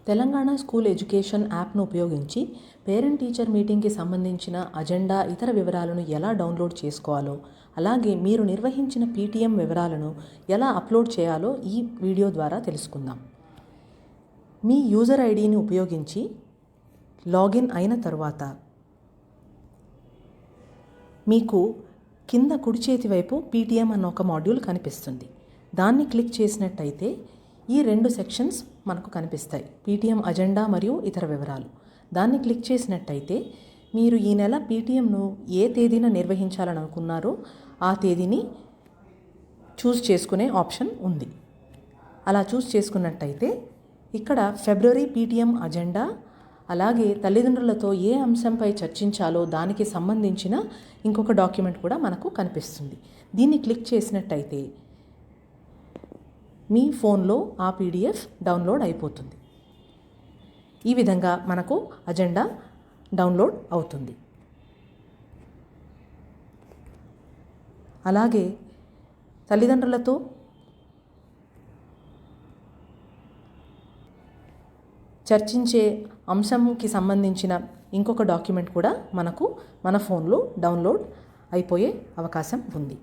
Telangana school education యాప్ను ఉపయోగించి parent teacher మీటింగ్కి సంబంధించిన అజెండా ఇతర వివరాలను ఎలా డౌన్లోడ్ చేసుకోవాలో, అలాగే మీరు నిర్వహించిన పీటీఎం వివరాలను ఎలా అప్లోడ్ చేయాలో ఈ వీడియో ద్వారా తెలుసుకుందాం. మీ యూజర్ ఐడిని ఉపయోగించి లాగిన్ అయిన తర్వాత మీకు కింద కుడి చేతి వైపు పీటీఎం అన్న ఒక మాడ్యూల్ కనిపిస్తుంది. దాన్ని క్లిక్ చేసినట్టయితే ఈ రెండు సెక్షన్స్ మనకు కనిపిస్తాయి, పీటీఎం అజెండా మరియు ఇతర వివరాలు. దాన్ని క్లిక్ చేసినట్టయితే మీరు ఈ నెల పీటీఎంను ఏ తేదీన నిర్వహించాలని అనుకున్నారో ఆ తేదీని చూస్ చేసుకునే ఆప్షన్ ఉంది. అలా చూస్ చేసుకున్నట్టయితే ఇక్కడ ఫిబ్రవరి పీటీఎం అజెండా, అలాగే తల్లిదండ్రులతో ఏ అంశంపై చర్చించాలో దానికి సంబంధించిన ఇంకొక డాక్యుమెంట్ కూడా మనకు కనిపిస్తుంది. దీన్ని క్లిక్ చేసినట్టయితే మీ ఫోన్లో ఆ పీడిఎఫ్ డౌన్లోడ్ అయిపోతుంది. ఈ విధంగా మనకు అజెండా డౌన్లోడ్ అవుతుంది. అలాగే తల్లిదండ్రులతో చర్చించే అంశంకి సంబంధించిన ఇంకొక డాక్యుమెంట్ కూడా మనకు మన ఫోన్లో డౌన్లోడ్ అయిపోయే అవకాశం ఉంది.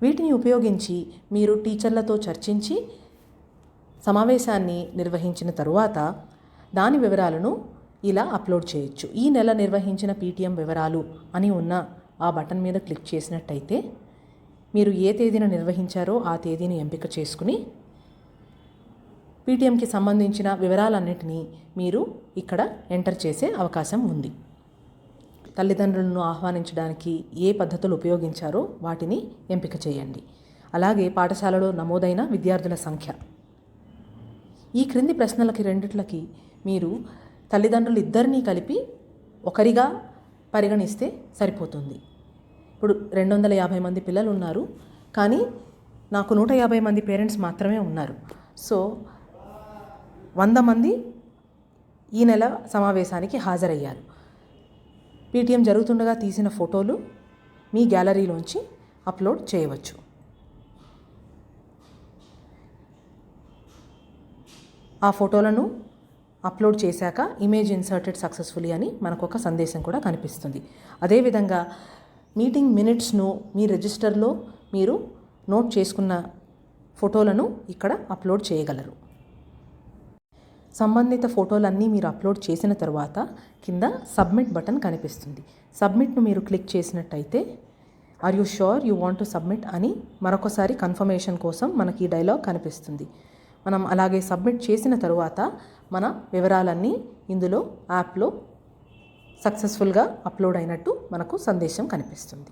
వీటిని ఉపయోగించి మీరు టీచర్లతో చర్చించి సమావేశాన్ని నిర్వహించిన తరువాత దాని వివరాలను ఇలా అప్లోడ్ చేయొచ్చు. ఈ నెల నిర్వహించిన పీటీఎం వివరాలు అని ఉన్న ఆ బటన్ మీద క్లిక్ చేసినట్టయితే మీరు ఏ తేదీన నిర్వహించారో ఆ తేదీని ఎంపిక చేసుకుని పీటీఎంకి సంబంధించిన వివరాలన్నిటినీ మీరు ఇక్కడ ఎంటర్ చేసే అవకాశం ఉంది. తల్లిదండ్రులను ఆహ్వానించడానికి ఏ పద్ధతులు ఉపయోగించారో వాటిని ఎంపిక చేయండి. అలాగే పాఠశాలలో నమోదైన విద్యార్థుల సంఖ్య. ఈ క్రింది ప్రశ్నలకి రెండిట్లకి మీరు తల్లిదండ్రులు ఇద్దరినీ కలిపి ఒకరిగా పరిగణిస్తే సరిపోతుంది. ఇప్పుడు 250 మంది పిల్లలు ఉన్నారు, కానీ నాకు 150 మంది పేరెంట్స్ మాత్రమే ఉన్నారు. సో 100 మంది ఈ నెల సమావేశానికి హాజరయ్యారు. పీటీఎం జరుగుతుండగా తీసిన ఫోటోలు మీ గ్యాలరీలోంచి అప్లోడ్ చేయవచ్చు. ఆ ఫోటోలను అప్లోడ్ చేశాక ఇమేజ్ ఇన్సర్టెడ్ సక్సెస్ఫుల్లీ అని మనకు ఒక సందేశం కూడా కనిపిస్తుంది. అదేవిధంగా మీటింగ్ మినిట్స్ను మీ రిజిస్టర్లో మీరు నోట్ చేసుకున్న ఫోటోలను ఇక్కడ అప్లోడ్ చేయగలరు. సంబంధిత ఫోటోలన్నీ మీరు అప్లోడ్ చేసిన తర్వాత కింద సబ్మిట్ బటన్ కనిపిస్తుంది. సబ్మిట్ను మీరు క్లిక్ చేసినట్టయితే are you sure you want to submit అని మరొకసారి కన్ఫర్మేషన్ కోసం మనకి ఈ డైలాగ్ కనిపిస్తుంది. మనం అలాగే సబ్మిట్ చేసిన తరువాత మన వివరాలన్నీ ఇందులో యాప్లో సక్సెస్ఫుల్గా అప్లోడ్ అయినట్టు మనకు సందేశం కనిపిస్తుంది.